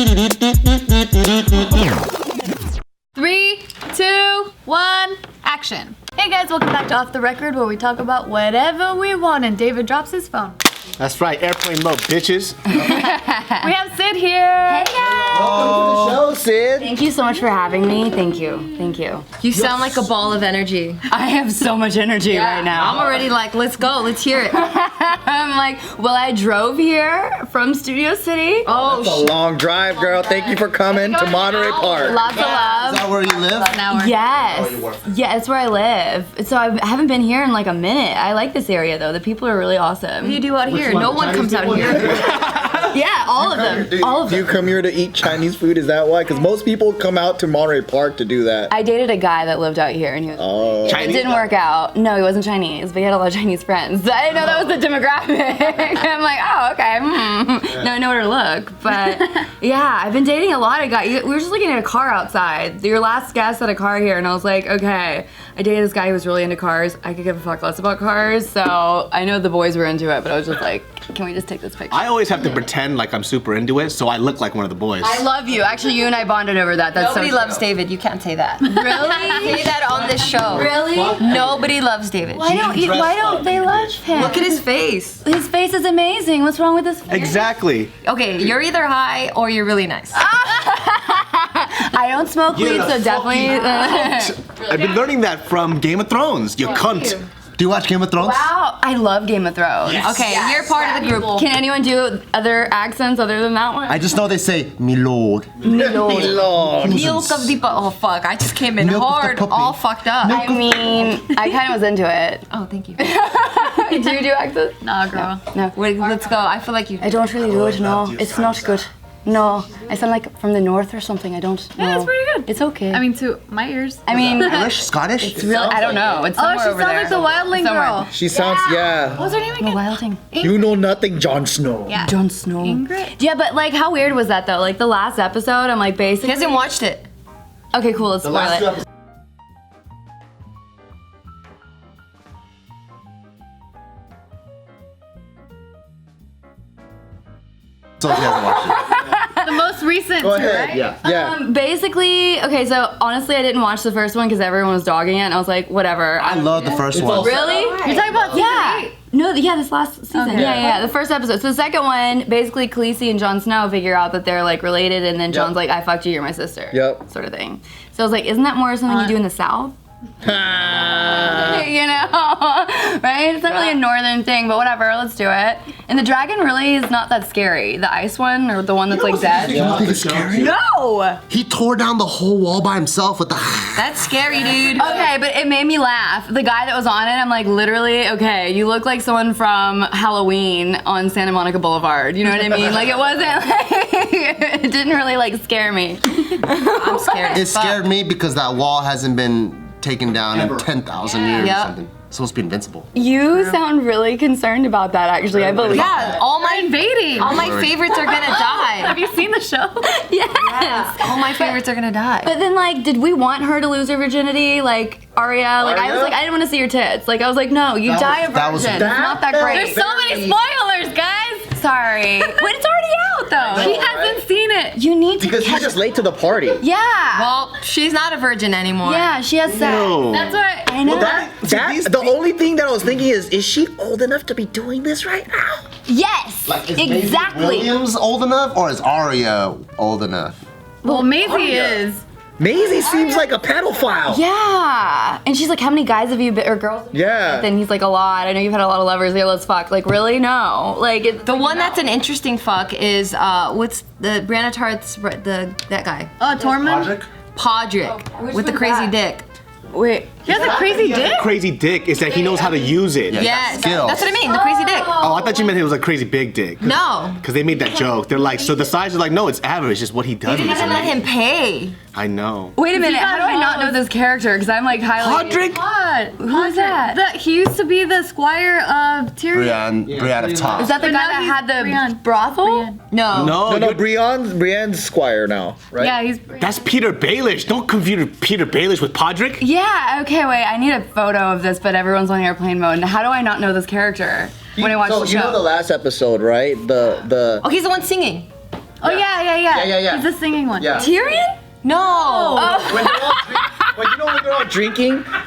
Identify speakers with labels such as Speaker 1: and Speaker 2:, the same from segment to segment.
Speaker 1: 3, 2, 1, action. Hey guys, welcome back to Off the Record, where we talk about whatever we want, and David drops his phone.
Speaker 2: That's right, airplane mode, bitches.
Speaker 1: We have Syd here. Hey guys.
Speaker 3: Welcome to the show, Syd.
Speaker 4: Thank you so much for having me. Thank you. Thank you.
Speaker 5: You sound like a ball of energy.
Speaker 4: I have so much energy right now.
Speaker 5: I'm already like, let's go, let's hear it.
Speaker 4: I'm like, well, I drove here from Studio City.
Speaker 3: That's a long drive, girl. Thank you for coming to Monterey Park.
Speaker 4: Lots of love.
Speaker 3: Is that where you live?
Speaker 1: An hour.
Speaker 4: Yes. Yeah, that's where I live. So I haven't been here in like a minute. I like this area though. The people are really awesome.
Speaker 5: What do you do out here? No one comes out here.
Speaker 4: Yeah, all of them. All of
Speaker 3: Do
Speaker 4: them.
Speaker 3: you come here to eat Chinese food? Is that why? Because most people come out to Monterey Park to do that.
Speaker 4: I dated a guy that lived out here and he was
Speaker 3: Oh.
Speaker 4: it didn't work out. No, he wasn't Chinese, but he had a lot of Chinese friends. I didn't know that was the demographic. I'm like, oh, okay. Now I know where to look. But yeah, I've been dating a lot of guys. We were just looking at a car outside. Your last guest had a car here, and I was like, okay. I dated this guy who was really into cars. I could give a fuck less about cars, so I know the boys were into it, but I was just like, can we just take this picture?
Speaker 2: I always have to pretend like I'm super into it, so I look like one of the boys.
Speaker 4: I love you. Actually, you and I bonded over that. That's
Speaker 5: Nobody
Speaker 4: so
Speaker 5: loves David, you can't say that.
Speaker 4: Really?
Speaker 5: Say that on this show.
Speaker 4: Really?
Speaker 5: Nobody loves David.
Speaker 4: Why don't they love him?
Speaker 5: Look at his face.
Speaker 4: His face is amazing. What's wrong with his face?
Speaker 2: Exactly.
Speaker 5: Okay, you're either high or you're really nice.
Speaker 4: I don't smoke weed, so definitely.
Speaker 2: I've been learning that from Game of Thrones. You cunt.
Speaker 3: Do you watch Game of Thrones?
Speaker 4: Wow, I love Game of Thrones.
Speaker 2: Yes.
Speaker 4: Okay, you're part of the group. Can anyone do other accents other than that one?
Speaker 6: I just know they say, me lord.
Speaker 3: Lord.
Speaker 5: Milk of the oh fuck, I just came in
Speaker 6: Milk of the
Speaker 5: hard,
Speaker 6: puppy.
Speaker 5: all fucked up.
Speaker 4: I mean, I kind of was into it.
Speaker 5: Oh, thank you.
Speaker 4: Do you do accents?
Speaker 1: Nah, girl.
Speaker 4: No.
Speaker 5: Wait, let's go. I feel like you.
Speaker 4: I don't really do it, no. It's not good. No, I sound like from the north or something. I don't know.
Speaker 1: Yeah, it's pretty good.
Speaker 4: It's okay.
Speaker 1: I mean, to my ears.
Speaker 4: I mean,
Speaker 6: English? Scottish?
Speaker 4: it's really, I don't know. It's
Speaker 1: Oh,
Speaker 4: somewhere
Speaker 1: she
Speaker 4: over
Speaker 1: sounds
Speaker 4: there.
Speaker 1: like the Wildling
Speaker 4: Somewhere.
Speaker 1: girl.
Speaker 3: She sounds, yeah.
Speaker 1: What's her name
Speaker 4: The
Speaker 1: again?
Speaker 4: Wilding.
Speaker 3: You know nothing, Jon Snow.
Speaker 1: Yeah.
Speaker 4: Jon Snow.
Speaker 1: Ingrid?
Speaker 4: Yeah, but like, how weird was that though? Like the last episode, I'm like
Speaker 5: He
Speaker 4: basically.
Speaker 5: hasn't watched it.
Speaker 4: Okay, cool. Let's spoil it.
Speaker 6: So he hasn't watched it.
Speaker 1: The most recent,
Speaker 3: Go ahead.
Speaker 1: right?
Speaker 3: Yeah.
Speaker 4: Basically, okay, so honestly, I didn't watch the first one because everyone was dogging it, and I was like, whatever.
Speaker 6: I love the first one.
Speaker 4: Really?
Speaker 1: You're talking about
Speaker 4: Yeah. No, yeah, this last season.
Speaker 1: Okay.
Speaker 4: Yeah, the first episode. So the second one, basically, Khaleesi and Jon Snow figure out that they're like related, and then Jon's like, I fucked you, you're my sister.
Speaker 3: Yep.
Speaker 4: Sort of thing. So I was like, isn't that more something you do in the South? You know, right? It's not really a northern thing, but whatever, let's do it. And the dragon really is not that scary. The ice one, or the one that's like dead.
Speaker 6: You don't think it's scary?
Speaker 4: No!
Speaker 6: He tore down the whole wall by himself with the.
Speaker 5: That's scary, dude.
Speaker 4: Okay, but it made me laugh. The guy that was on it, I'm like, literally, okay, you look like someone from Halloween on Santa Monica Boulevard. You know what I mean? Like, it wasn't like, it didn't really like scare me.
Speaker 5: I'm scared.
Speaker 6: It scared me because that wall hasn't been taken down in 10,000 years
Speaker 5: Yep.
Speaker 6: or something. It's supposed to be invincible.
Speaker 4: You sound really concerned about that, actually. I believe.
Speaker 5: Yeah, all my
Speaker 1: Invading.
Speaker 5: all my favorites are gonna die.
Speaker 1: Have you seen the show?
Speaker 4: Yes.
Speaker 5: All my favorites are gonna die.
Speaker 4: But then, like, did we want her to lose her virginity? Like, Arya? Like, I was like, I didn't want to see your tits. Like, I was like, no, you die a virgin.
Speaker 6: that was-
Speaker 4: It's not that great.
Speaker 1: There's so many spoilers, guys.
Speaker 4: Sorry. But it's already out, though.
Speaker 1: She hasn't seen it.
Speaker 4: You need to
Speaker 3: Because
Speaker 4: catch
Speaker 3: he's just late to the party.
Speaker 4: Yeah.
Speaker 5: Well, she's not a virgin anymore.
Speaker 4: Yeah, she has sex.
Speaker 2: No.
Speaker 1: That's why.
Speaker 4: I know.
Speaker 3: The only thing that I was thinking is she old enough to be doing this right now?
Speaker 4: Yes.
Speaker 6: Is
Speaker 4: exactly.
Speaker 6: Maisie Williams old enough or is Arya old enough?
Speaker 1: Well, Maisie is.
Speaker 3: Maisie seems like a pedophile.
Speaker 4: Yeah. And she's like, how many guys have you been, or girls? Have you been
Speaker 3: Yeah.
Speaker 4: with? And he's like, a lot. I know you've had a lot of lovers. Yeah, let's fuck. Like, really? No. Like, it's
Speaker 5: The one that's an interesting fuck is what's the Brianna Tarth's that guy
Speaker 1: Oh, Tormund.
Speaker 5: Podrick with the
Speaker 4: one's
Speaker 5: crazy
Speaker 4: that?
Speaker 5: dick.
Speaker 4: Wait.
Speaker 1: He has a crazy dick.
Speaker 2: Crazy dick is that he knows how to use it.
Speaker 5: Yes,
Speaker 6: skills.
Speaker 5: that's what I mean. The crazy dick.
Speaker 2: Oh, I thought you meant it was a crazy big dick.
Speaker 5: No,
Speaker 2: Because they made that joke. They're like, so the size is like, no, it's average. Just what he does.
Speaker 5: you
Speaker 2: with
Speaker 5: gotta let
Speaker 2: it.
Speaker 5: him pay.
Speaker 2: I know.
Speaker 4: Wait a minute. How do I not know
Speaker 1: Podrick.
Speaker 4: this character? Because I'm like highlighting.
Speaker 2: Podrick?
Speaker 1: What?
Speaker 4: Who is that?
Speaker 1: He used to be the squire of Tyrion.
Speaker 6: Brienne of Top.
Speaker 4: Is that the
Speaker 1: But
Speaker 4: guy
Speaker 1: now
Speaker 4: that
Speaker 1: he's
Speaker 4: had the
Speaker 1: Brienne.
Speaker 4: brothel?
Speaker 1: Brienne.
Speaker 5: No.
Speaker 2: No,
Speaker 3: No,
Speaker 2: you're-
Speaker 3: Brienne's squire now, right?
Speaker 1: Yeah, he's.
Speaker 2: that's Peter Baelish. Don't confuse Peter Baelish with Podrick.
Speaker 4: Yeah, okay, wait. I need a photo of this, but everyone's on airplane mode. And how do I not know this character when I watch
Speaker 3: So
Speaker 4: the
Speaker 3: you know the
Speaker 4: show?
Speaker 3: last episode, right? The
Speaker 5: Oh, he's the one singing.
Speaker 1: Oh yeah.
Speaker 3: Yeah.
Speaker 1: He's the singing one.
Speaker 3: Yeah.
Speaker 4: Tyrion?
Speaker 5: No.
Speaker 3: When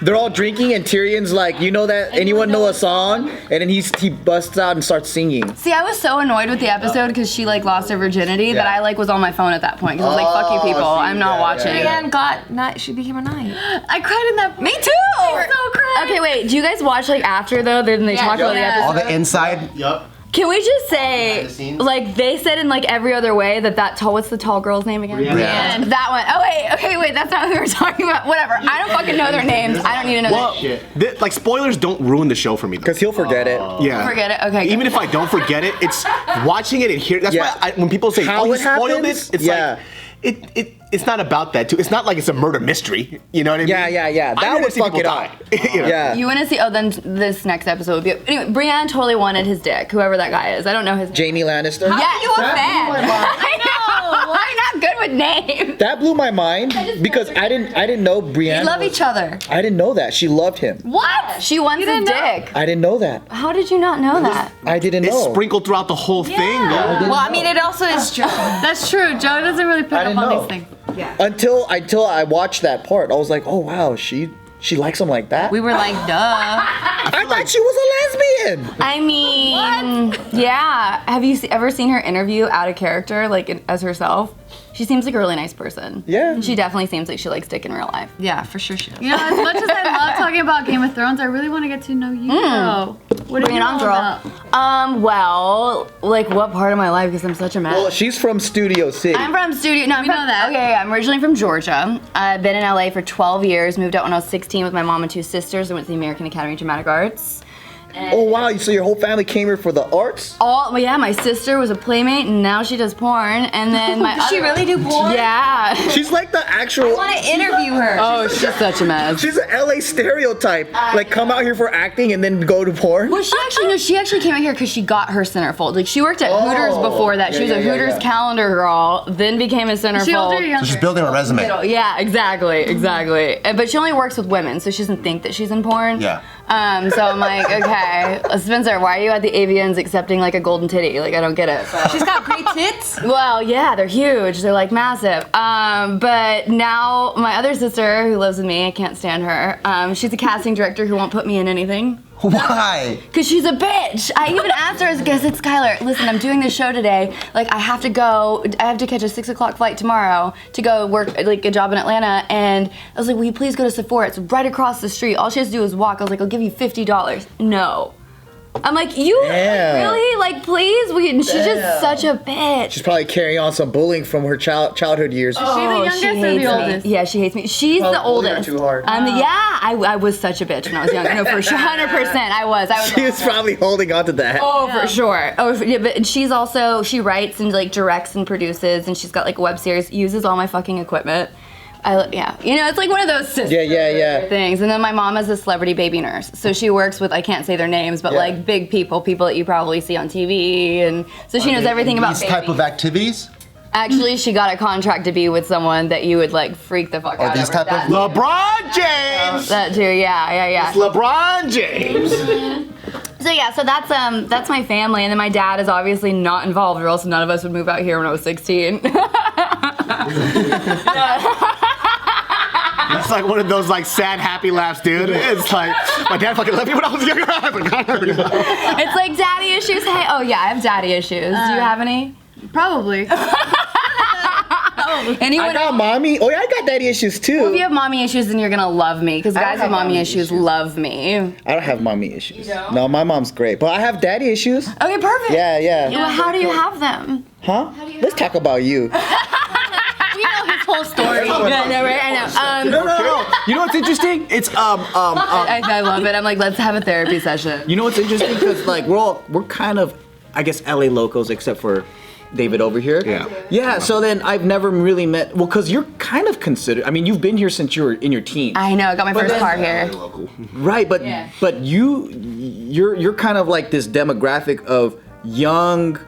Speaker 3: they're all drinking, and Tyrion's like, you know that anyone know a song, and then he busts out and starts singing.
Speaker 4: See, I was so annoyed with the episode because she like lost her virginity that I like was on my phone at that point because I was like, fuck you people, I'm not watching.
Speaker 5: Brienne got knight. She became a knight.
Speaker 1: I cried in that.
Speaker 4: Me too.
Speaker 1: I so cried.
Speaker 4: Okay, wait. Do you guys watch like after though? Then they talk about the episode.
Speaker 6: All the inside.
Speaker 2: Yup.
Speaker 4: Can we just
Speaker 6: Behind the
Speaker 4: say,
Speaker 6: scenes?
Speaker 4: like they said in like every other way that tall, what's the tall girl's name again?
Speaker 6: Brienne.
Speaker 4: That one. Oh wait, okay, wait, that's not who we were talking about. Whatever. I don't fucking know their names. I don't need to know
Speaker 2: Well,
Speaker 4: their
Speaker 2: like spoilers don't ruin the show for me. Though.
Speaker 3: Because he'll forget it.
Speaker 2: Yeah.
Speaker 4: Forget it. Okay.
Speaker 2: Even if I don't forget it, it's watching it and hearing. That's why when people say,
Speaker 3: How
Speaker 2: "Oh, you
Speaker 3: it
Speaker 2: spoiled
Speaker 3: happens?
Speaker 2: it," it's
Speaker 3: Yeah.
Speaker 2: like it's not about that too. It's not like it's a murder mystery. You know what I mean?
Speaker 3: Yeah.
Speaker 2: I
Speaker 3: That
Speaker 2: wanna
Speaker 3: would
Speaker 2: see
Speaker 3: fuck
Speaker 2: people
Speaker 3: it up.
Speaker 2: die. You know?
Speaker 3: Yeah.
Speaker 4: You want to see? Oh, then this next episode would be. Anyway, Brienne totally wanted his dick. Whoever that guy is, I don't know his.
Speaker 3: Jamie Lannister.
Speaker 4: Yeah, you a fan?
Speaker 3: blew my mind.
Speaker 4: I know. I'm not good with names.
Speaker 3: That blew my mind because I didn't know Brienne.
Speaker 5: They love each other.
Speaker 3: I didn't know that she loved him.
Speaker 4: What? She wants his dick.
Speaker 3: I didn't know that.
Speaker 4: How did you not know that?
Speaker 3: I didn't
Speaker 2: It's
Speaker 3: know.
Speaker 2: sprinkled throughout the whole thing. Though.
Speaker 5: Well, I mean, it also is true.
Speaker 1: That's true. Joe doesn't really pick
Speaker 3: I
Speaker 1: up
Speaker 3: didn't
Speaker 1: on
Speaker 3: know.
Speaker 1: these things.
Speaker 3: Until I watched that part, I was like, oh wow, she likes him like that.
Speaker 5: We were like, duh.
Speaker 3: I thought she was a lesbian.
Speaker 4: I mean, yeah. Have you ever seen her interview out of character, like as herself? She seems like a really nice person.
Speaker 3: Yeah.
Speaker 4: She definitely seems like she likes dick in real life.
Speaker 5: Yeah, for sure she does.
Speaker 1: You know, as much as I love talking about Game of Thrones, I really want to get to know you. Though. What do
Speaker 4: Bring
Speaker 1: you
Speaker 4: it on,
Speaker 1: know
Speaker 4: girl.
Speaker 1: about?
Speaker 4: Well, like what part of my life? Because I'm such a mess.
Speaker 3: Well, she's from Studio City.
Speaker 4: I'm from studio. No, I'm
Speaker 1: We
Speaker 4: from,
Speaker 1: know that.
Speaker 4: Okay, I'm originally from Georgia. I've been in LA for 12 years. Moved out when I was 16 with my mom and two sisters. I went to the American Academy of Dramatic Arts.
Speaker 3: Oh wow, so your whole family came here for the arts?
Speaker 4: Well, yeah, my sister was a playmate, and now she does porn. And then my
Speaker 5: Does she really do porn?
Speaker 4: Yeah.
Speaker 3: She's like the actual.
Speaker 5: I want to interview her.
Speaker 4: Oh, she's such a mess.
Speaker 3: She's an LA stereotype. Like come out here for acting and then go to porn.
Speaker 4: Well, she actually came out here because she got her centerfold. Like she worked at Hooters before that. She was a Hooters calendar girl, then became a centerfold.
Speaker 1: She older or younger?
Speaker 6: So she's building a resume.
Speaker 4: Yeah, exactly. But she only works with women, so she doesn't think that she's in porn.
Speaker 6: Yeah.
Speaker 4: So I'm like, okay, Spencer, why are you at the Avians accepting like a golden titty? Like I don't get it. But.
Speaker 5: She's got great tits.
Speaker 4: Well, yeah, they're huge. They're like massive. But now my other sister who lives with me, I can't stand her. She's a casting director who won't put me in anything.
Speaker 6: Why?
Speaker 4: Cause she's a bitch. I even asked her, I said, Skylar, listen, I'm doing this show today. Like I have to catch a 6 o'clock flight tomorrow to go work like a job in Atlanta. And I was like, will you please go to Sephora? It's right across the street. All she has to do is walk. I was like, I'll give you $50. No. I'm like, you
Speaker 3: Damn.
Speaker 4: really? Like, please? And she's just such a bitch.
Speaker 3: She's probably carrying on some bullying from her childhood years.
Speaker 1: Is she the youngest or the
Speaker 4: hates me.
Speaker 1: oldest?
Speaker 4: Yeah, she hates me. She's
Speaker 3: Probably
Speaker 4: the
Speaker 3: bullied her
Speaker 4: oldest.
Speaker 3: too hard.
Speaker 4: I was such a bitch when I was young. I know for sure, 100%. I was.
Speaker 3: She was probably holding on to that.
Speaker 4: Oh, for sure. Oh, yeah, but she's also, she writes and like directs and produces, and she's got like a web series, uses all my fucking equipment. Yeah, you know, it's like one of those sister
Speaker 3: Yeah.
Speaker 4: things. And then my mom is a celebrity baby nurse, so she works with, I can't say their names, but like big people that you probably see on TV, and so she knows everything about
Speaker 6: These
Speaker 4: babies.
Speaker 6: type of activities?
Speaker 4: Actually, she got a contract to be with someone that you would like freak the fuck out
Speaker 6: these
Speaker 4: over.
Speaker 6: type of-
Speaker 2: LeBron James.
Speaker 4: That too, yeah.
Speaker 2: It's LeBron James.
Speaker 4: So yeah, so that's my family, and then my dad is obviously not involved, or else none of us would move out here when I was 16.
Speaker 2: It's like one of those like sad happy laughs, dude. It's like my dad fucking left me when I was younger. I forgot.
Speaker 4: It's like daddy issues. Hey, oh yeah, I have daddy issues. Do you have any?
Speaker 1: Probably.
Speaker 4: Anyone?
Speaker 3: I got mommy. Oh yeah, I got daddy issues too.
Speaker 4: If you have mommy issues, then you're gonna love me, because guys with
Speaker 3: have
Speaker 4: mommy
Speaker 3: mommy
Speaker 4: issues love me.
Speaker 3: I don't have mommy issues. No, my mom's great, but I have daddy issues.
Speaker 4: Okay, perfect.
Speaker 3: Yeah.
Speaker 4: Well, how do you have them?
Speaker 3: Huh? Let's talk about you.
Speaker 1: We know his whole story.
Speaker 4: I know, right? I know.
Speaker 2: No. You know what's interesting? It's
Speaker 4: I love it. I'm like, let's have a therapy session.
Speaker 3: You know what's interesting? Because like we're kind of, I guess, LA locals except for David over here.
Speaker 2: Yeah.
Speaker 3: Yeah. So then I've never really met. Well, because you're kind of considered. I mean, you've been here since you were in your teens.
Speaker 4: I know. I got my first
Speaker 3: then-
Speaker 4: car here.
Speaker 3: Right. But you're kind of like this demographic of young.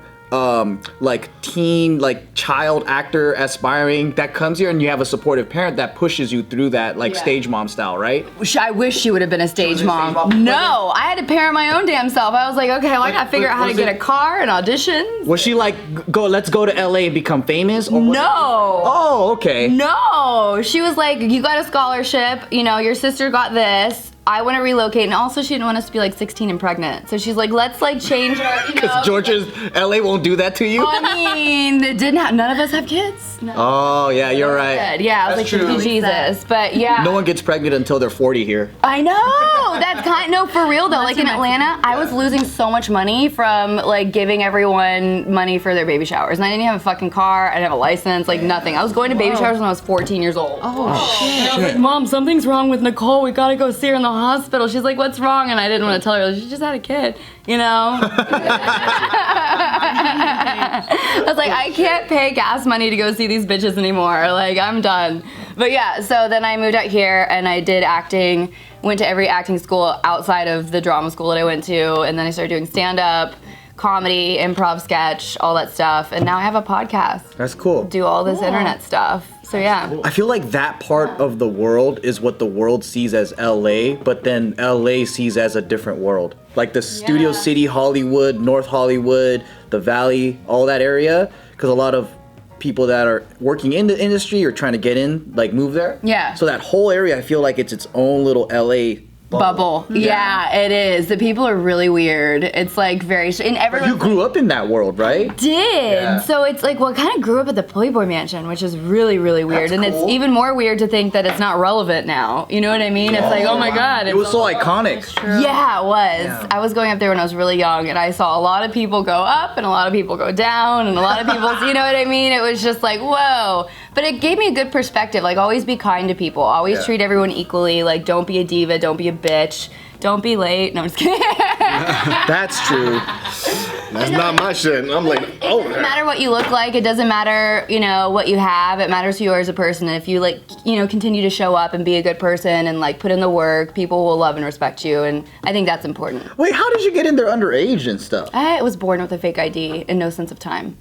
Speaker 3: like teen, like child actor aspiring that comes here, and you have a supportive parent that pushes you through that, like stage mom style, right?
Speaker 4: I wish she would have been a stage mom. No, I had to parent my own damn self. I was like, okay, well, I gotta figure out how to get a car and auditions.
Speaker 3: Was she like, let's go to LA and become famous? Or
Speaker 4: No.
Speaker 3: Oh, okay.
Speaker 4: No, she was like, you got a scholarship, you know, your sister got this. I want to relocate, and also she didn't want us to be like 16 and pregnant. So she's like, let's like change our, you know.
Speaker 3: Because Georgia's, LA won't do that to you?
Speaker 4: I mean, it didn't have, none of us have kids. No.
Speaker 3: Oh, yeah, you're right.
Speaker 4: Yeah, I was like, thank you, Jesus. But yeah.
Speaker 3: No one gets pregnant until they're 40 here.
Speaker 4: I know, that's no, for real though. Like in Atlanta, I was losing so much money from like giving everyone money for their baby showers. And I didn't even have a fucking car, I didn't have a license, like nothing. I was going to baby showers when I was 14 years old.
Speaker 3: Oh, shit.
Speaker 4: And I was like, Mom, something's wrong with Nicole. We gotta go see her in the hospital. She's like, what's wrong? And I didn't want to tell her. She just had a kid, you know? I was like, I can't pay gas money to go see these bitches anymore. Like, I'm done. But yeah, so then I moved out here and I did acting, went to every acting school outside of the drama school that I went to, and then I started doing stand-up, comedy, improv, sketch, all that stuff. And now I have a podcast.
Speaker 3: That's cool.
Speaker 4: Do all this internet stuff. So yeah.
Speaker 3: I feel like that part of the world is what the world sees as LA, but then LA sees as a different world. Like the Studio City, Hollywood, North Hollywood, the Valley, all that area. Because a lot of people that are working in the industry or trying to get in, like move there.
Speaker 4: Yeah.
Speaker 3: So that whole area, I feel like it's its own little LA
Speaker 4: bubble. Yeah, it is. The people are really weird. It's like very, and everyone.
Speaker 3: You grew up in that world, right?
Speaker 4: Did.
Speaker 3: Yeah.
Speaker 4: So it's like, well, I kind of grew up at the Playboy Mansion, which is really, really weird.
Speaker 3: That's
Speaker 4: and
Speaker 3: cool.
Speaker 4: It's even more weird to think that it's not relevant now. You know what I mean? It's like, oh my God.
Speaker 3: It was so iconic.
Speaker 4: Yeah, it was. I was going up there when I was really young, and I saw a lot of people go up and a lot of people go down, and a lot of people, you know what I mean? It was just like, whoa. But it gave me a good perspective. Like, always be kind to people. Always treat everyone equally. Like, don't be a diva. Don't be a bitch. Don't be late. No, I'm just kidding.
Speaker 3: That's true.
Speaker 2: That's not my shit. I'm like,
Speaker 4: It doesn't matter what you look like. It doesn't matter, you know, what you have. It matters who you are as a person. And if you, like, you know, continue to show up and be a good person and, like, put in the work, people will love and respect you. And I think that's important.
Speaker 3: Wait, how did you get in there underage and stuff?
Speaker 4: I was born with a fake ID and no sense of time.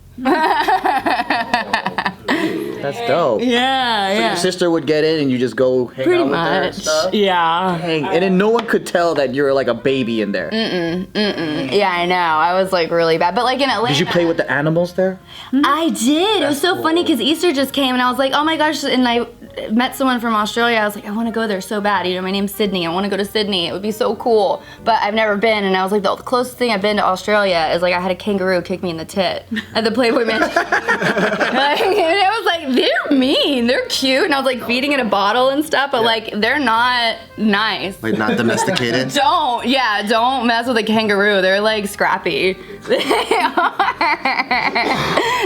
Speaker 3: That's dope.
Speaker 4: Yeah,
Speaker 3: Your sister would get in and you just go hang
Speaker 4: Pretty
Speaker 3: out with her and
Speaker 4: much.
Speaker 3: stuff?
Speaker 4: Yeah.
Speaker 3: Dang. And then no one could tell that you're like a baby in there.
Speaker 4: Yeah, I know. I was, like, really bad. But, like, in Atlanta.
Speaker 3: Did you play with the animals there?
Speaker 4: I did. It was so funny because Easter just came and I was like, oh my gosh. And I met someone from Australia. I was like, I want to go there so bad. You know, my name's Sydney. I want to go to Sydney. It would be so cool. But I've never been. And I was like, the closest thing I've been to Australia is like I had a kangaroo kick me in the tit at the Playboy Mansion. And I was like, they're mean. They're cute. And I was like feeding it a bottle and stuff. But like, they're not nice.
Speaker 6: Like not domesticated.
Speaker 4: Don't mess with a kangaroo. They're like scrappy. They are.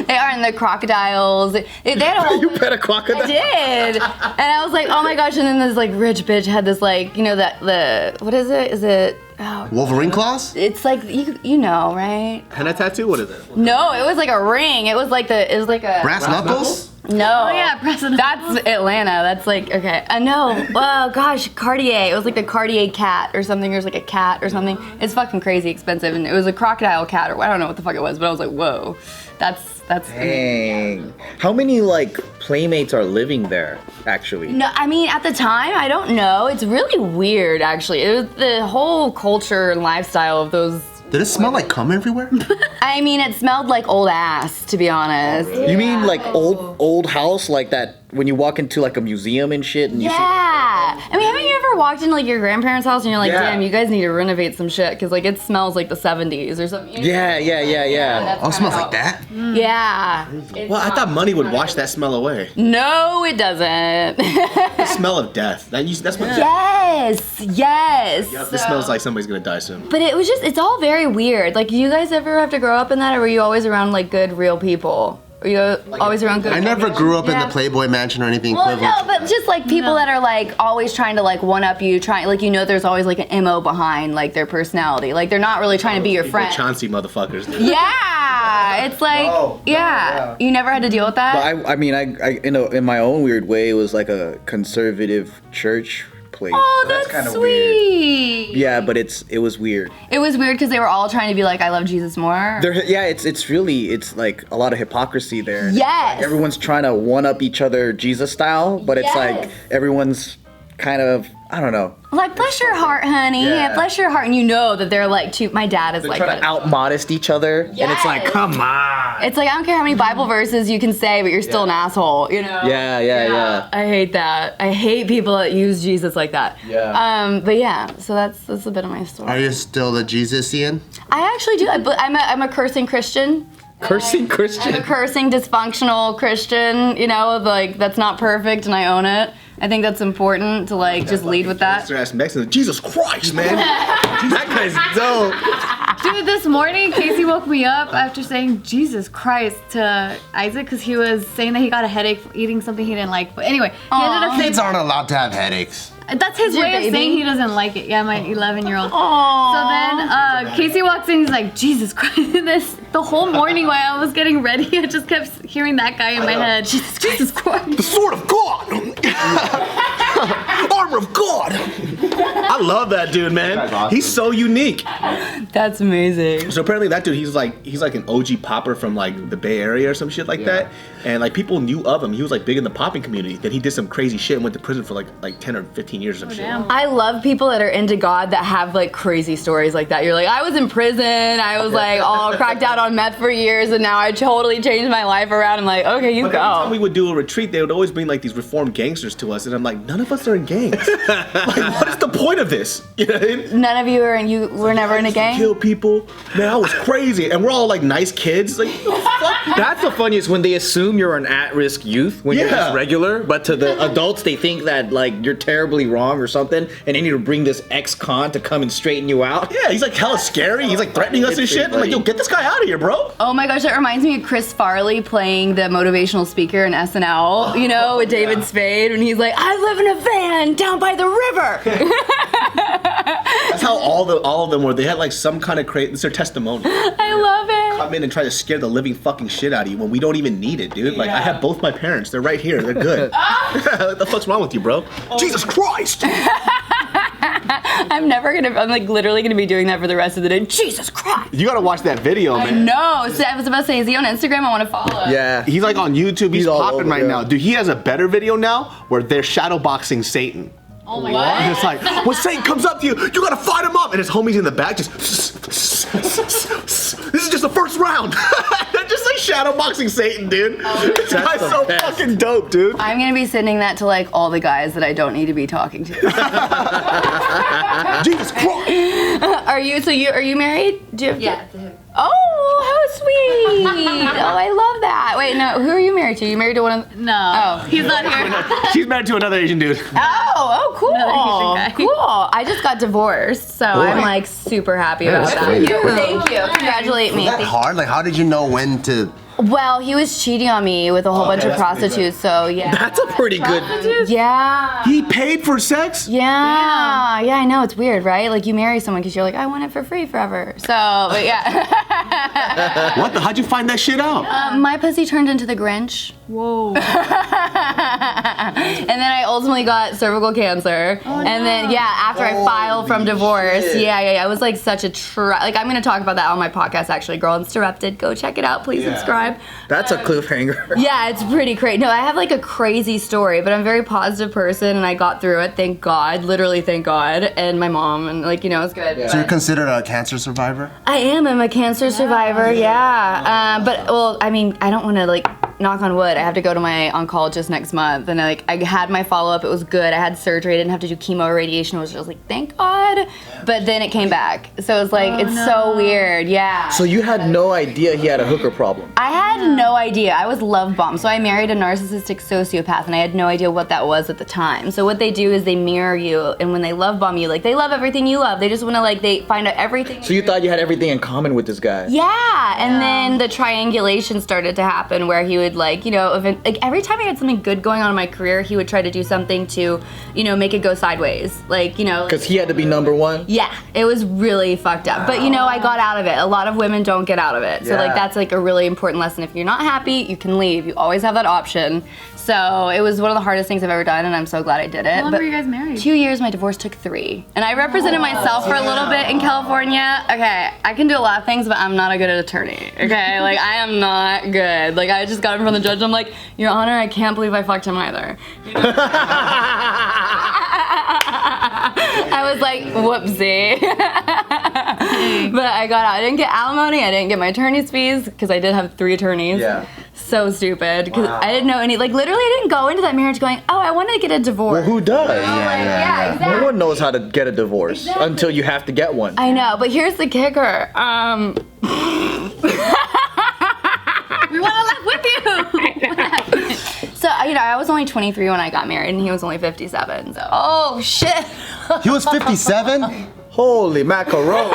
Speaker 4: They are. And the crocodiles. They had a whole.
Speaker 3: You pet a crocodile?
Speaker 4: I did. And I was like, oh my gosh. And then this like rich bitch had this like, you know, what is it? Is it? Oh,
Speaker 6: Wolverine claws?
Speaker 4: it's like you know, right?
Speaker 2: henna tattoo? What is it?
Speaker 4: No, it was like a ring. It was like a
Speaker 6: Brass knuckles?
Speaker 4: no.
Speaker 1: Oh yeah, President.
Speaker 4: That's Atlanta. That's like, okay. I know. Oh gosh, Cartier. It was like the Cartier cat or something. It was like a cat or something. It's fucking crazy expensive. And it was a crocodile cat or I don't know what the fuck it was, but I was like, whoa. That's
Speaker 3: Dang. How many like playmates are living there actually?
Speaker 4: No, I mean, at the time, I don't know. It's really weird, actually. It was the whole culture and lifestyle of those.
Speaker 6: Did it smell like cum everywhere?
Speaker 4: I mean, it smelled like old ass, to be honest.
Speaker 3: You mean like old house like that when you walk into like a museum and shit and you see
Speaker 4: Yeah. I mean, haven't you ever walked into like your grandparents' house and you're like,
Speaker 3: Yeah.
Speaker 4: damn, you guys need to renovate some shit because like it smells like the 70s or something.
Speaker 3: Yeah.
Speaker 4: That's
Speaker 6: Oh, it smells
Speaker 4: kinda
Speaker 6: like that?
Speaker 4: Yeah.
Speaker 2: Well, I thought money would wash that smell away.
Speaker 4: No, it doesn't.
Speaker 2: The smell of death. That's what.
Speaker 4: Yes.
Speaker 2: Yep, this smells like somebody's gonna die soon.
Speaker 4: But it was just, it's all very weird. Like, do you guys ever have to grow up in that, or were you always around, like, good, real people? Were you always around good
Speaker 6: I never grew up in the Playboy Mansion or anything
Speaker 4: Well,
Speaker 6: equivalent.
Speaker 4: no, but just, like, people that are, like, always trying to, like, one-up you, like, you know there's always, like, an MO behind, like, their personality. Like, they're not really trying to be your friend.
Speaker 2: Chauncey motherfuckers.
Speaker 4: Yeah! It's like, yeah. You never had to deal with that?
Speaker 3: But I mean, I in my own weird way, it was like a conservative church place.
Speaker 4: Oh,
Speaker 3: So
Speaker 4: that's
Speaker 3: kinda
Speaker 4: sweet.
Speaker 3: weird. Yeah, but it was weird.
Speaker 4: It was weird because they were all trying to be like, I love Jesus more.
Speaker 3: It's like a lot of hypocrisy there.
Speaker 4: Yes.
Speaker 3: Like everyone's trying to one up each other Jesus style, but it's like
Speaker 4: Yes.
Speaker 3: everyone's kind of, I don't know.
Speaker 4: Like, bless your heart, honey.
Speaker 3: Yeah.
Speaker 4: Bless your heart. And you know that they're like, my dad is
Speaker 3: They're
Speaker 4: like
Speaker 3: trying
Speaker 4: that.
Speaker 3: to outmodest each other, and it's like,
Speaker 4: Yes.
Speaker 3: come on.
Speaker 4: It's like, I don't care how many Bible verses you can say, but you're still an asshole, you know?
Speaker 3: Yeah.
Speaker 4: I hate that. I hate people that use Jesus like that.
Speaker 3: Yeah.
Speaker 4: But yeah, so that's a bit of my story.
Speaker 6: Are you still the Jesus-ian?
Speaker 4: I actually do. I'm a cursing Christian.
Speaker 3: Cursing
Speaker 4: I'm a
Speaker 3: Christian.
Speaker 4: cursing dysfunctional Christian, you know, like that's not perfect and I own it. I think that's important to like just lead with that.
Speaker 2: Ass Mexican. Jesus Christ, man. That guy's dope.
Speaker 1: Dude, this morning Casey woke me up after saying Jesus Christ to Isaac because he was saying that he got a headache from eating something he didn't like. But anyway, he ended up saying
Speaker 6: Kids aren't allowed to have headaches.
Speaker 1: that's his
Speaker 4: Your
Speaker 1: way of
Speaker 4: baby?
Speaker 1: saying he doesn't like it. Yeah, my 11-year-old.
Speaker 4: Aww.
Speaker 1: So then Casey walks in, he's like, Jesus Christ. And the whole morning while I was getting ready, I just kept hearing that guy in my head. Jesus Christ.
Speaker 2: The sword of God. Armor of God. I love that dude, man.
Speaker 6: awesome.
Speaker 2: He's so unique.
Speaker 4: That's amazing.
Speaker 2: So apparently that dude, he's like an OG popper from like the Bay Area or some shit like that. And like people knew of him. He was like big in the popping community. Then he did some crazy shit and went to prison for like 10 or 15 years or some shit.
Speaker 1: Damn.
Speaker 4: I love people that are into God that have like crazy stories like that. You're like, I was in prison, I was like all cracked out on meth for years, and now I totally changed my life around. I'm like, okay, you
Speaker 2: But every time we
Speaker 4: go.
Speaker 2: would do a retreat, they would always bring like these reformed gangsters to us, and I'm like, none of us are in gangs. Like, what is the point of this? You know what I mean?
Speaker 4: None of you were never in a gang?
Speaker 2: Kill people. Man, I was crazy, and we're all like nice kids. Like, what the fuck?
Speaker 3: That's the funniest when they assume you're an at-risk youth when you're just
Speaker 2: Yeah.
Speaker 3: regular, but to the adults they think that like you're terribly wrong or something, and they need to bring this ex-con to come and straighten you out.
Speaker 2: Yeah, he's like hella scary. He's like threatening us and
Speaker 3: It's
Speaker 2: shit. I'm like,
Speaker 3: funny.
Speaker 2: yo, get this guy out of here, bro.
Speaker 4: Oh my gosh, that reminds me of Chris Farley playing the motivational speaker in SNL, you know, with David Spade, and he's like, I live in a van down by the river.
Speaker 2: That's how all of them were. They had like some kind of crazy. It's their testimony.
Speaker 4: I love it.
Speaker 2: Come in and try to scare the living fucking shit out of you when we don't even need it, dude. Like I have both my parents. They're right here. They're good. What the fuck's wrong with you, bro? Jesus Christ!
Speaker 4: I'm like literally gonna be doing that for the rest of the day. Jesus Christ.
Speaker 2: You gotta watch that video, man.
Speaker 4: No, so I was about to say, is he on Instagram? I want to follow.
Speaker 3: Yeah.
Speaker 2: He's like on YouTube. He's
Speaker 3: all
Speaker 2: popping
Speaker 3: over
Speaker 2: right
Speaker 3: there.
Speaker 2: now, dude. He has a better video now where they're shadowboxing Satan.
Speaker 1: Oh my God.
Speaker 2: And it's like, when Satan comes up to you, you gotta fight him up. And his homies in the back just, this is just the first round. They're just like shadowboxing Satan, dude. This guy's
Speaker 3: the
Speaker 2: so
Speaker 3: best.
Speaker 2: fucking dope, dude.
Speaker 4: I'm gonna be sending that to like all the guys that I don't need to be talking to.
Speaker 2: Jesus Christ.
Speaker 4: Are you married? Do you have
Speaker 5: Yeah, to him.
Speaker 4: Oh, how sweet! Oh, I love that. Wait, no, who are you married to? You married to one of?
Speaker 1: No.
Speaker 4: Oh.
Speaker 1: He's not here.
Speaker 2: She's married to another Asian dude.
Speaker 4: Oh, cool.
Speaker 1: Another Asian guy.
Speaker 4: Cool. I just got divorced, so I'm like super happy about
Speaker 6: that's
Speaker 4: that.
Speaker 6: great.
Speaker 4: Thank you. Congratulate me.
Speaker 6: Is that hard? Like, how did you know when to?
Speaker 4: Well, he was cheating on me with a whole bunch of
Speaker 2: that's pretty
Speaker 4: prostitutes, so yeah.
Speaker 3: That's a pretty good.
Speaker 4: Yeah.
Speaker 2: He paid for sex?
Speaker 4: Yeah, I know, it's weird, right? Like you marry someone because you're like, I want it for free forever. So, but yeah.
Speaker 2: What the? How'd you find that shit out?
Speaker 4: My pussy turned into the Grinch.
Speaker 1: Whoa.
Speaker 4: And then I ultimately got cervical cancer. And then, yeah, after I filed from divorce, I was like such a like I'm gonna talk about that on my podcast actually, Girl Interrupted. Go check it out, please subscribe.
Speaker 3: That's a cliffhanger.
Speaker 4: Yeah, it's pretty crazy. No, I have like a crazy story, but I'm a very positive person and I got through it, thank God, literally thank God, and my mom, and like, you know, it's good.
Speaker 6: So you're considered a cancer survivor?
Speaker 4: I'm a cancer survivor, yeah. But, well, I mean, I don't want to like, knock on wood, I have to go to my oncologist next month, and I had my follow-up, it was good, I had surgery, I didn't have to do chemo or radiation, I was just like, thank God, but then it came back, so it's like, it's so weird, yeah.
Speaker 3: So you had no idea he had a hooker problem.
Speaker 4: I had no idea, I was love bombed, so I married a narcissistic sociopath, and I had no idea what that was at the time, so what they do is they mirror you, and when they love bomb you, like, they love everything you love, they just want to, like, they find out everything.
Speaker 3: So you thought you had everything in common with this guy?
Speaker 4: Yeah, and then the triangulation started to happen where he would like, you know, like every time I had something good going on in my career, he would try to do something to, you know, make it go sideways. Like, you know.
Speaker 3: Because he had to be number one?
Speaker 4: Yeah, it was really fucked up. But, you know, I got out of it. A lot of women don't get out of it. So, like, that's like a really important lesson. If you're not happy, you can leave. You always have that option. So it was one of the hardest things I've ever done, and I'm so glad I did it.
Speaker 1: How long were you guys married?
Speaker 4: 2 years. My divorce took 3. And I represented myself for a little bit in California. Okay, I can do a lot of things, but I'm not a good attorney. Okay, like I am not good. Like I just got in front of the judge. I'm like, Your Honor, I can't believe I fucked him either. You know? I was like, whoopsie. But I got out. I didn't get alimony. I didn't get my attorney's fees because I did have 3 attorneys.
Speaker 3: Yeah.
Speaker 4: So stupid because I didn't know any. Like literally, I didn't go into that marriage going, oh, I wanted to get a divorce.
Speaker 3: Well, who does?
Speaker 4: Yeah, exactly.
Speaker 3: No one knows how to get a divorce until you have to get one.
Speaker 4: I know, but here's the kicker.
Speaker 1: We want to live with you.
Speaker 4: So, you know, I was only 23 when I got married, and he was only 57. So, oh shit.
Speaker 6: He was 57?
Speaker 3: Holy macaron.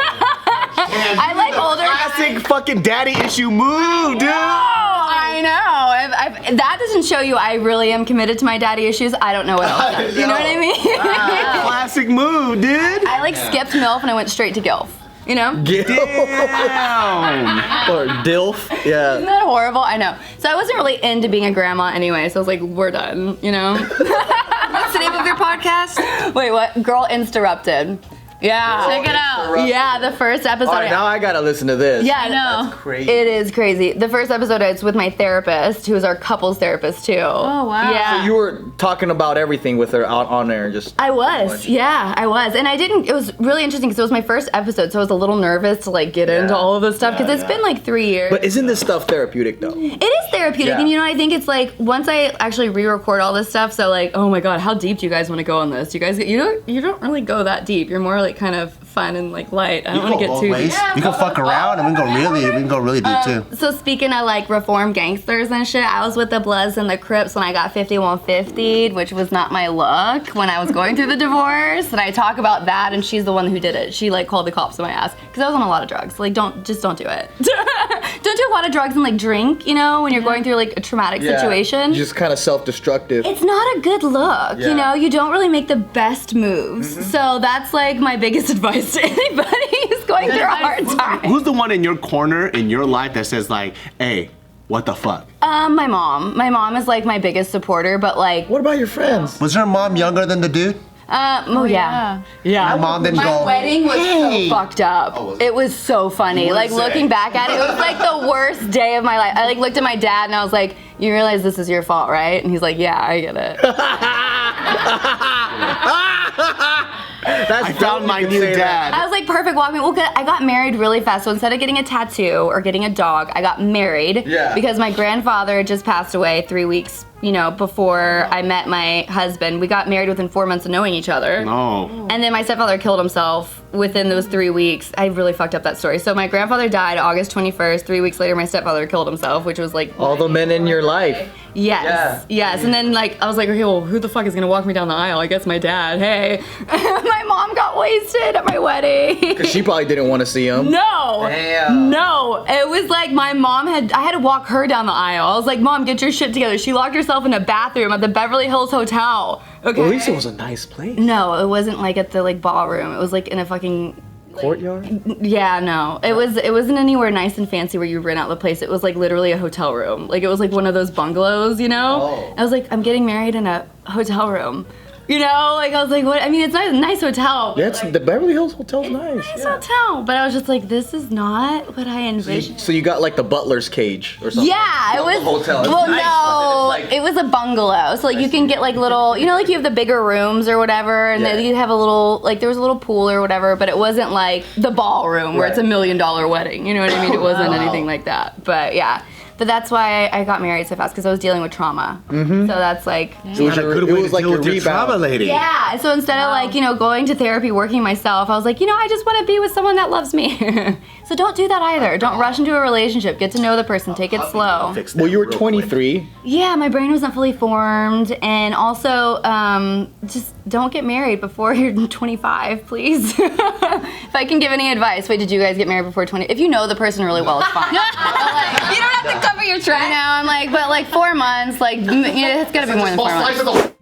Speaker 4: I like older guys.
Speaker 2: Classic fucking daddy issue move, dude.
Speaker 4: I know. That doesn't show you I really am committed to my daddy issues. I don't know what else does. You know what I mean?
Speaker 2: Classic move, dude.
Speaker 4: I like skipped MILF and I went straight to GILF. You know?
Speaker 2: Damn.
Speaker 3: Or DILF. Yeah.
Speaker 4: Isn't that horrible? I know. So I wasn't really into being a grandma anyway, so I was like, we're done, you know?
Speaker 5: What's the name of your podcast?
Speaker 4: Wait, what? Girl Interrupted. Yeah.
Speaker 1: Check it out.
Speaker 4: Yeah, the first episode.
Speaker 3: All right, now I gotta listen to this.
Speaker 4: Yeah, I know.
Speaker 2: That's crazy.
Speaker 4: It is crazy. The first episode is with my therapist, who is our couples therapist too.
Speaker 1: Oh, wow.
Speaker 4: Yeah.
Speaker 3: So you were talking about everything with her out on there, just.
Speaker 4: I was, yeah, I was. And I didn't, it was really interesting because it was my first episode, so I was a little nervous to like get into all of this stuff because it's been like 3 years.
Speaker 3: But isn't this stuff therapeutic though?
Speaker 4: It is therapeutic,
Speaker 3: Yeah.
Speaker 4: and you know, I think it's like once I actually re-record all this stuff. So like, oh my god, how deep do you guys want to go on this? You guys, you don't really go that deep. You're more like kind of fun and like light. I don't want to get too deep.
Speaker 6: You can fuck around and we can go really deep too.
Speaker 4: So speaking of like reformed gangsters and shit, I was with the Bloods and the Crips when I got 5150'd, which was not my look when I was going through the divorce. And I talk about that, and she's the one who did it. She like called the cops on my ass because I was on a lot of drugs. Like don't do it. Don't do a lot of drugs and like drink. You know, when you're going through like a traumatic situation.
Speaker 3: Just kind of self-destructive.
Speaker 4: It's not a good look.
Speaker 3: Yeah.
Speaker 4: You know, you don't really make the best moves. So that's like my biggest advice to anybody who's going through a hard time.
Speaker 2: Who's the one in your corner in your life that says like, hey, what the fuck?
Speaker 4: My mom. My mom is like my biggest supporter, but like,
Speaker 3: What about your friends?
Speaker 6: Was your mom younger than the dude?
Speaker 4: oh yeah.
Speaker 6: Your mom didn't
Speaker 4: My
Speaker 6: go.
Speaker 4: wedding was so fucked up. It was so funny. Like looking back at it, it was like the worst day of my life. I like looked at my dad and I was like, you realize this is your fault, right? And he's like, yeah, I get it.
Speaker 2: I found my new dad.
Speaker 4: I was like, perfect, walk me. Well, I got married really fast. So instead of getting a tattoo or getting a dog, I got married because my grandfather just passed away 3 weeks, you know, before I met my husband. We got married within 4 months of knowing each other.
Speaker 2: No.
Speaker 4: And then my stepfather killed himself within those 3 weeks. I really fucked up that story. So my grandfather died August 21st. 3 weeks later, my stepfather killed himself, which was like...
Speaker 3: All the men in your life.
Speaker 4: Yes, yes. And then like, I was like, okay, well, who the fuck is gonna walk me down the aisle? I guess my dad, hey. My mom got wasted at my wedding.
Speaker 3: Because she probably didn't want to see him.
Speaker 4: No.
Speaker 3: Damn.
Speaker 4: No. It was like my mom I had to walk her down the aisle. I was like, Mom, get your shit together. She locked herself in a bathroom at the Beverly Hills Hotel. Okay.
Speaker 3: Well, at least it was a nice place.
Speaker 4: No, it wasn't like at the like ballroom. It was like in a fucking
Speaker 3: Courtyard?
Speaker 4: yeah, no. It wasn't anywhere nice and fancy where you rent out the place. It was like literally a hotel room. Like it was like one of those bungalows, you know?
Speaker 3: Oh.
Speaker 4: I was like, I'm getting married in a hotel room. You know, like I was like, what? I mean, it's not a nice hotel.
Speaker 3: Yeah, the Beverly Hills Hotel's nice.
Speaker 4: Nice hotel, but I was just like, this is not what I envisioned.
Speaker 3: So you got like the butler's cage or something?
Speaker 4: Yeah, it was.
Speaker 3: The hotel. It's
Speaker 4: Well,
Speaker 3: nice,
Speaker 4: no,
Speaker 3: but it's like-
Speaker 4: it was a bungalow. So like you can get like little, you know, like you have the bigger rooms or whatever, and then you have a little, like there was a little pool or whatever, but it wasn't like the ballroom where it's $1 million wedding. You know what I mean? It wasn't anything like that. But yeah. But that's why I got married so fast, because I was dealing with trauma. So that's like...
Speaker 3: It was,
Speaker 2: Not a good way to
Speaker 3: like
Speaker 2: deal
Speaker 3: your
Speaker 2: with your
Speaker 3: rebound.
Speaker 2: trauma, lady.
Speaker 4: Yeah, so instead of like, you know, going to therapy, working myself, I was like, you know, I just want to be with someone that loves me. So don't do that either. Don't rush into a relationship. Get to know the person. Take it slow.
Speaker 2: Fix that
Speaker 3: Well, you were
Speaker 2: real quick.
Speaker 3: 23.
Speaker 4: Yeah, my brain wasn't fully formed. And also, just don't get married before you're 25, please. If I can give any advice. Wait, did you guys get married before 20? If you know the person really well, it's fine. But, like, you don't have to cover your
Speaker 1: You
Speaker 4: tracks.
Speaker 1: know, I'm like, but like 4 months, like, it's gotta be more than 4 months.